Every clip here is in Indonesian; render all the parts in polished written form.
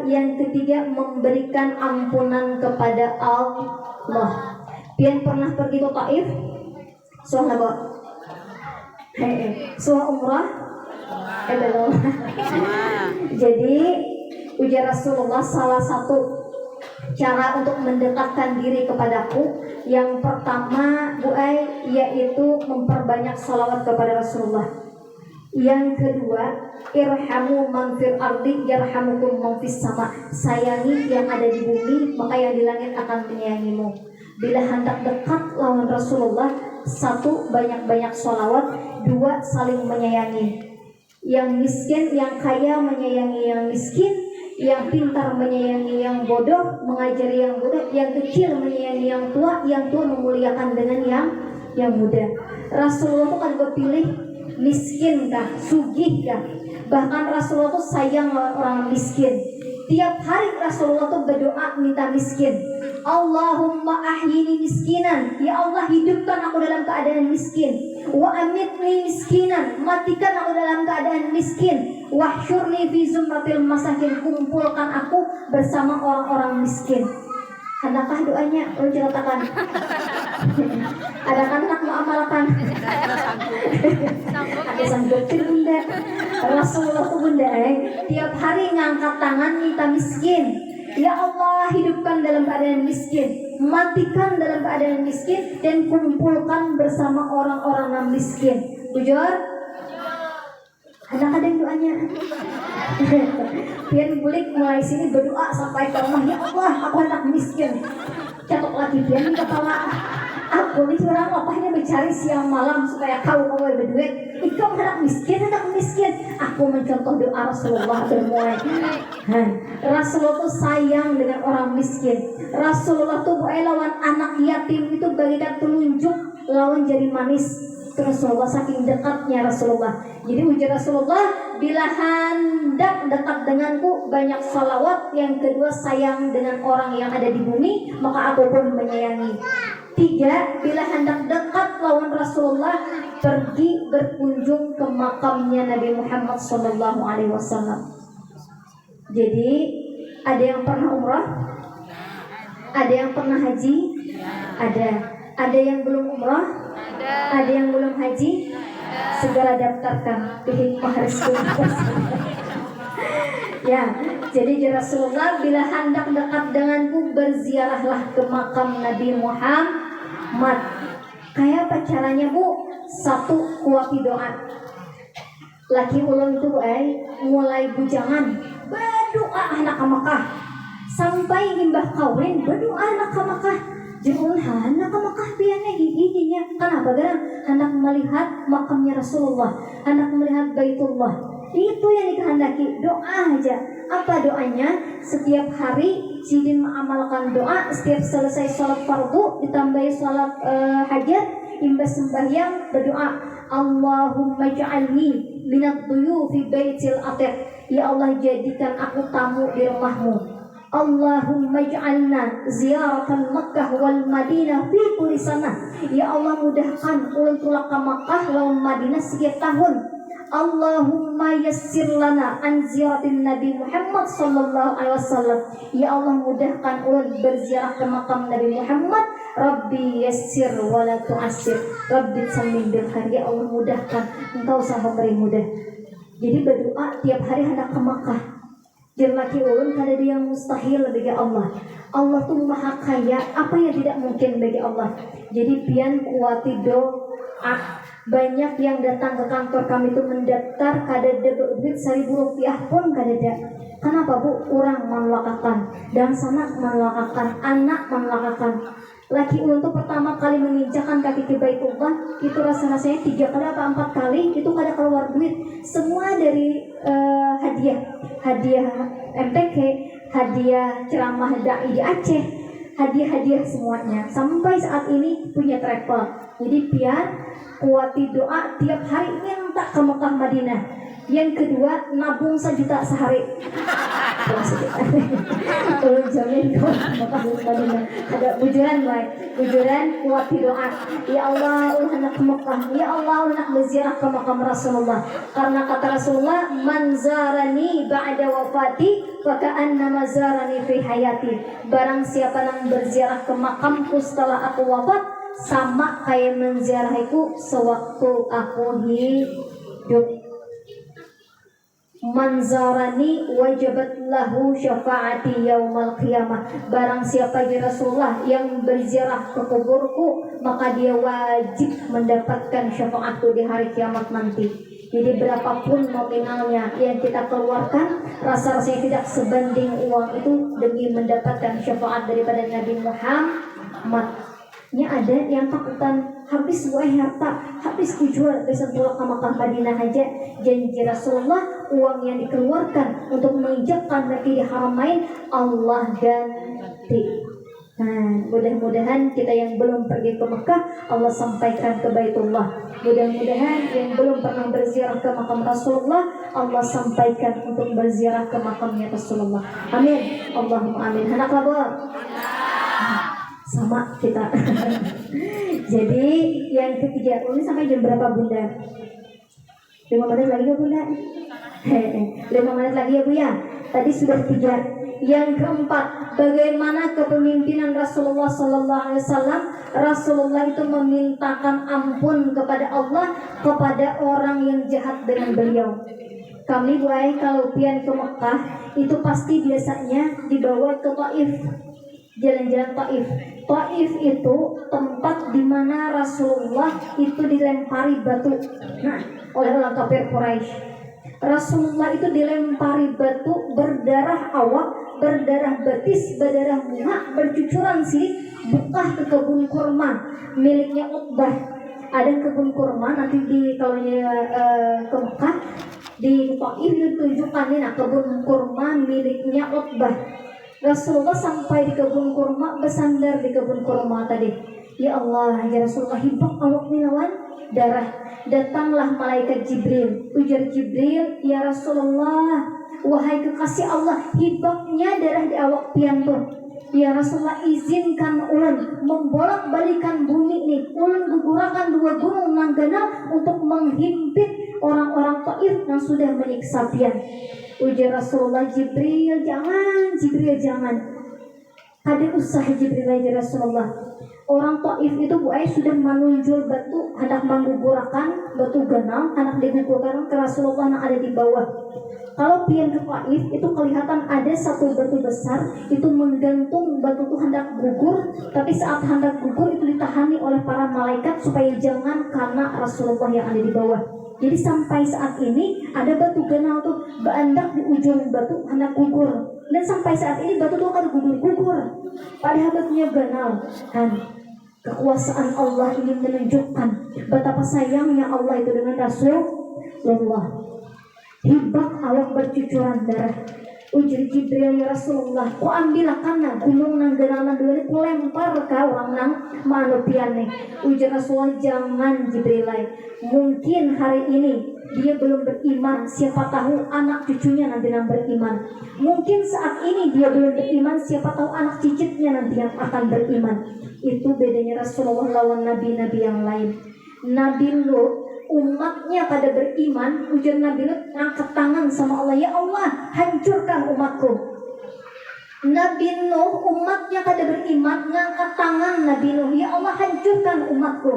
yang ketiga memberikan ampunan kepada Allah. Pian pernah pergi ke Taif? Sahabat. Suah umrah? Belum. Jadi ujar Rasulullah, salah satu cara untuk mendekatkan diri kepadaku yang pertama yaitu memperbanyak salawat kepada Rasulullah. Yang kedua, irhamu man fil ardi yarhamukum man fis sama. Sayangi yang ada di bumi, maka yang di langit akan menyayangimu. Bila hendak dekat lawan Rasulullah, satu, banyak-banyak salawat. Dua, saling menyayangi. Yang miskin, yang kaya menyayangi yang miskin, yang pintar menyayangi yang bodoh, mengajari yang bodoh, yang kecil menyayangi yang tua memuliakan dengan yang muda. Rasulullah itu kan berpilih miskin kah, sugih kah. Bahkan Rasulullah itu sayang orang miskin. Tiap hari Rasulullah itu berdoa minta miskin. Allahumma ahyini miskinan, ya Allah hidupkan aku dalam keadaan miskin. Wa amitni miskinan, matikan aku dalam keadaan miskin. Wahsyurni fi zumratil masakin, kumpulkan aku bersama orang-orang miskin. Adakah doanya? Ceritakan. Adakah nak mau amalkan? Ada sanggup bunda. Rasulullah itu bunda tiap hari ngangkat tangan minta miskin. Ya Allah hidupkan dalam keadaan miskin, matikan dalam keadaan miskin, dan kumpulkan bersama orang-orang yang miskin. Jujur? Ada doanya. Pian bulik mulai sini berdoa sampai ke rumah, ya Allah aku anak miskin. Catok lagi pian kepala. Aku ini orang lapahnya mencari siang malam supaya kau berduit. Ikut anak miskin. Aku mencontoh doa Rasulullah bermulai. Rasulullah tuh sayang dengan orang miskin. Rasulullah tuh lawan anak yatim itu bagikan telunjuk, lawan jari manis. Rasulullah saking dekatnya Rasulullah. Jadi ujar Rasulullah, bila hendak dekat denganku banyak salawat. Yang kedua, sayang dengan orang yang ada di bumi, maka aku pun menyayangi. Tiga, bila hendak dekat lawan Rasulullah, pergi berkunjung ke makamnya Nabi Muhammad SAW. Jadi ada yang pernah umrah, ada yang pernah haji, ada yang belum umrah, ada yang belum haji. Segera daftarkan ke hikmah Rasul. Ya, jadi Rasulullah bila hendak dekat denganku berziarahlah ke makam Nabi Muhammad. Kayak apa caranya Bu? Satu, kuati doa. Laki ulun itu mulai bujangan berdoa anak Mekah sampai imbah kawin berdoa anak Mekah. Jangan anak Mekah piannya giginya. Kenapa? Karena hendak melihat makamnya Rasulullah, hendak melihat Baitullah. Itu yang dikehendaki, doa aja. Apa doanya? Setiap hari Sidin mengamalkan doa. Setiap selesai sholat fardu ditambahi sholat hajat, imbas sembahyang berdoa, Allahumma ja'alni minad duyufi baitil atiq. Ya Allah jadikan aku tamu di rumahmu. Allahumma ja'alna ziyaratan Makkah wal Madinah fi kulli sanah. Ya Allah mudahkan ulun tulak ke Makkah lawan Madinah setiap tahun. Allahumma yassir lana an ziyaratin Nabi Muhammad sallallahu alaihi wasallam. Ya Allah mudahkan ulun berziarah ke makam Nabi Muhammad. Rabbi yassir wa la tu'assir. Rabbi sammin bil khair. Ya Allah mudahkan, Engkau sang pemberi mudah. Jadi berdoa tiap hari hendak ke Makkah. Jelmaki ulun kada ada yang mustahil bagi Allah. Allah tuh maha kaya, apa yang tidak mungkin bagi Allah. Jadi pian kuati doa. Banyak yang datang ke kantor kami itu mendaftar kada ada duit Rp1.000 pun kada ada. Kenapa Bu? Orang melakakan, dan sanak melakakan, anak melakakan. Laki ulun tuh pertama kali menginjakan kaki ke Baitullah itu rasanya 3 kali atau 4 kali itu kada keluar duit. Semua dari hadiah MPK, hadiah ceramah dai di Aceh, hadiah semuanya. Sampai saat ini punya travel. Jadi pian kuati doa tiap hari minta ke Mekah Madinah. Yang kedua, nabung 1 juta sehari. Ulun jamin ke Mekah Madinah. Ada bujuran baik, bujuran kuat di doa. Ya Allah, ulah nak ke Mekah. Ya Allah, ulah nak berziarah ke makam Rasulullah. Karena kata Rasulullah, man zarani ba'da wafati fa ka'annama zarani fi hayati. Barang siapa yang berziarah ke makamku setelah aku wafat, sama kayak menziarahiku sewaktu aku hidup. Manzarani wajabat lahu syafaati yaumal qiyamah. Barang siapa ya Rasulullah yang berziarah ke kuburku, maka dia wajib mendapatkan syafaatku di hari kiamat nanti. Jadi berapapun nominalnya yang kita keluarkan, rasa-rasanya tidak sebanding uang itu demi mendapatkan syafaat daripada Nabi Muhammad. Ini ada yang takutan habis harta, habis dijual kesentuh ke Makkah Madinah aja. Janji Rasulullah, uang yang dikeluarkan untuk menginjakkan kaki di Haramain, Allah ganti. Nah, mudah-mudahan kita yang belum pergi ke Mekah, Allah sampaikan ke Baitullah. Mudah-mudahan yang belum pernah berziarah ke makam Rasulullah, Allah sampaikan untuk berziarah ke makamnya Rasulullah. Amin. Allahumma amin. Anak labor. Sama kita. Jadi yang ketiga, ini sampai jam berapa Bunda? 5 menit lagi ya Bunda? 5 menit lagi ya Bu ya? Tadi sudah 3. Yang keempat, bagaimana kepemimpinan Rasulullah SAW? Rasulullah itu memintakan ampun kepada Allah kepada orang yang jahat dengan beliau. Kami kalau pian ke Mekah itu pasti biasanya dibawa ke Taif, jalan-jalan Taif. Taif itu tempat di mana Rasulullah itu dilempari batu oleh orang kafir Quraisy. Rasulullah itu dilempari batu, berdarah awak, berdarah betis, berdarah muka, bercucuran sih, buka ke kebun kurma miliknya Uqbah. Ada kebun kurma nanti di kalau ke Mekah di Taif ditunjukkan nih, kebun kurma miliknya Uqbah. Rasulullah sampai di kebun kurma, bersandar di kebun kurma tadi. Ya Allah, ya Rasulullah, hibak awak lawan darah. Datanglah malaikat Jibril. Ujar Jibril, ya Rasulullah, wahai kekasih Allah, hibaknya darah di awak pian tuh. Ya Rasulullah, izinkan ulun membolak-balikan bumi nih. Ulun gugurakan 2 gunung Nanggana untuk menghimpit orang-orang Taif yang sudah menyiksa pian. Ujar Rasulullah, Jibril jangan. Ada usaha Jibril aja Rasulullah. Orang Taif itu sudah menunjuk batu, hendak menggugurkan batu ganal, hendak digugurkan ke Rasulullah yang ada di bawah. Kalau pian ke Taif itu kelihatan ada satu batu besar, itu menggantung batu itu hendak gugur, tapi saat hendak gugur itu ditahani oleh para malaikat supaya jangan kena Rasulullah yang ada di bawah. Jadi sampai saat ini ada batu ganal tuh berandak di ujung batu hendak gugur, dan sampai saat ini batu tuh akan gugur. Padahal batunya ganal. Kan kekuasaan Allah ini menunjukkan betapa sayangnya Allah itu dengan Rasulullah. Hibak awak bercucuran darah. Ujar Jibril, ya Rasulullah, ku ambillah karena gunung Nanggana dulu ku lempar ke orang nang manupian nih. Ujar Rasulullah, jangan Jibril. Mungkin hari ini dia belum beriman, siapa tahu anak cucunya nanti yang beriman. Mungkin saat ini dia belum beriman, siapa tahu anak cicitnya nanti yang akan beriman. Itu bedanya Rasulullah lawan nabi-nabi yang lain. Nabi Lut umatnya pada beriman, ujar Nabi Lut angkat tangan sama Allah, ya Allah, hancurkan umatku. Nabi Nuh umatnya pada beriman, ngangkat tangan Nabi Nuh, ya Allah, hancurkan umatku.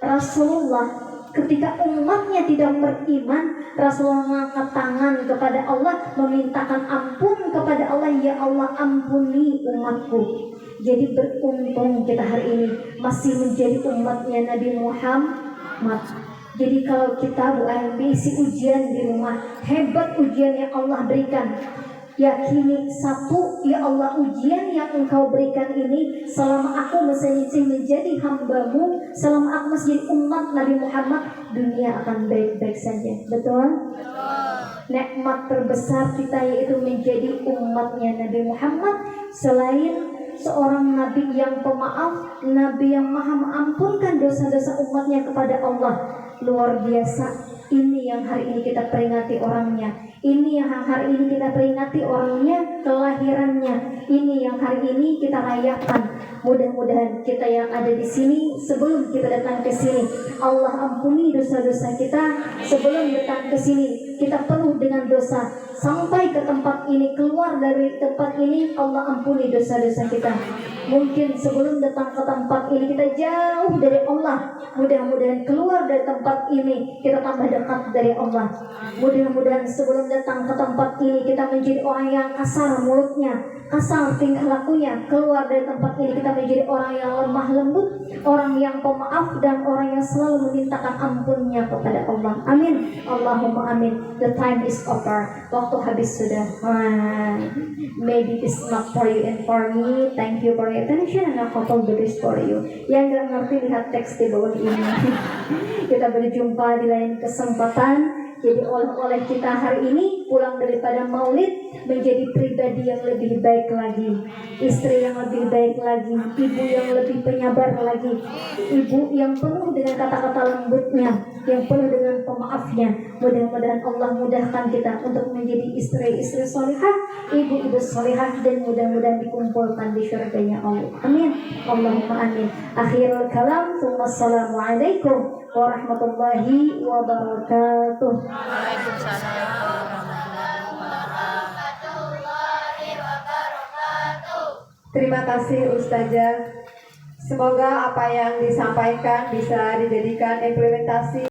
Rasulullah ketika umatnya tidak beriman, Rasulullah mengangkat tangan kepada Allah, memintakan ampun kepada Allah, ya Allah, ampuni umatku. Jadi beruntung kita hari ini masih menjadi umatnya Nabi Muhammad. Jadi kalau kita isi ujian di rumah, hebat ujian yang Allah berikan, yakini satu, ya Allah, ujian yang Engkau berikan ini selama aku masih menjadi hamba-Mu, selama aku masih jadi umat Nabi Muhammad, dunia akan baik-baik saja. Betul? Nikmat terbesar kita yaitu menjadi umatnya Nabi Muhammad. Selain seorang nabi yang pemaaf, nabi yang maha mengampunkan dosa-dosa umatnya kepada Allah, luar biasa. Ini yang hari ini kita peringati orangnya. Ini yang hari ini kita peringati orangnya, kelahirannya. ini yang hari ini kita rayakan. Mudah-mudahan kita yang ada di sini sebelum kita datang ke sini, Allah ampuni dosa-dosa kita. Sebelum datang ke sini kita penuh dengan dosa. Sampai ke tempat ini, keluar dari tempat ini, Allah ampuni dosa-dosa kita. Mungkin sebelum datang ke tempat ini kita jauh dari Allah. Mudah-mudahan keluar dari tempat ini kita tambah dekat dari Allah. Mudah-mudahan sebelum datang ke tempat ini kita menjadi orang yang kasar mulutnya, kasar tingkah lakunya. Keluar dari tempat ini kita menjadi orang yang lemah lembut, orang yang pemaaf, dan orang yang selalu memintakan ampunnya kepada Allah. Amin. Allahumma amin. The time is over. Waktu habis sudah. Maybe it's not for you and for me. Thank you for your attention and I'll hold the rest for you. Yang gak ngerti lihat teks di bawah ini. Kita berjumpa di lain kesempatan. Jadi oleh kita hari ini pulang daripada maulid menjadi pribadi yang lebih baik lagi, istri yang lebih baik lagi, ibu yang lebih penyabar lagi, ibu yang penuh dengan kata-kata lembutnya, yang penuh dengan pemaafnya. Mudah-mudahan Allah mudahkan kita untuk menjadi istri-istri solihah, ibu-ibu solihah, dan mudah-mudahan dikumpulkan di syurganya Allah. Amin. Allahumma amin. Akhirul kalam. Wassalamualaikum warahmatullahi wabarakatuh. Terima kasih Ustazah. Semoga apa yang disampaikan bisa dijadikan implementasi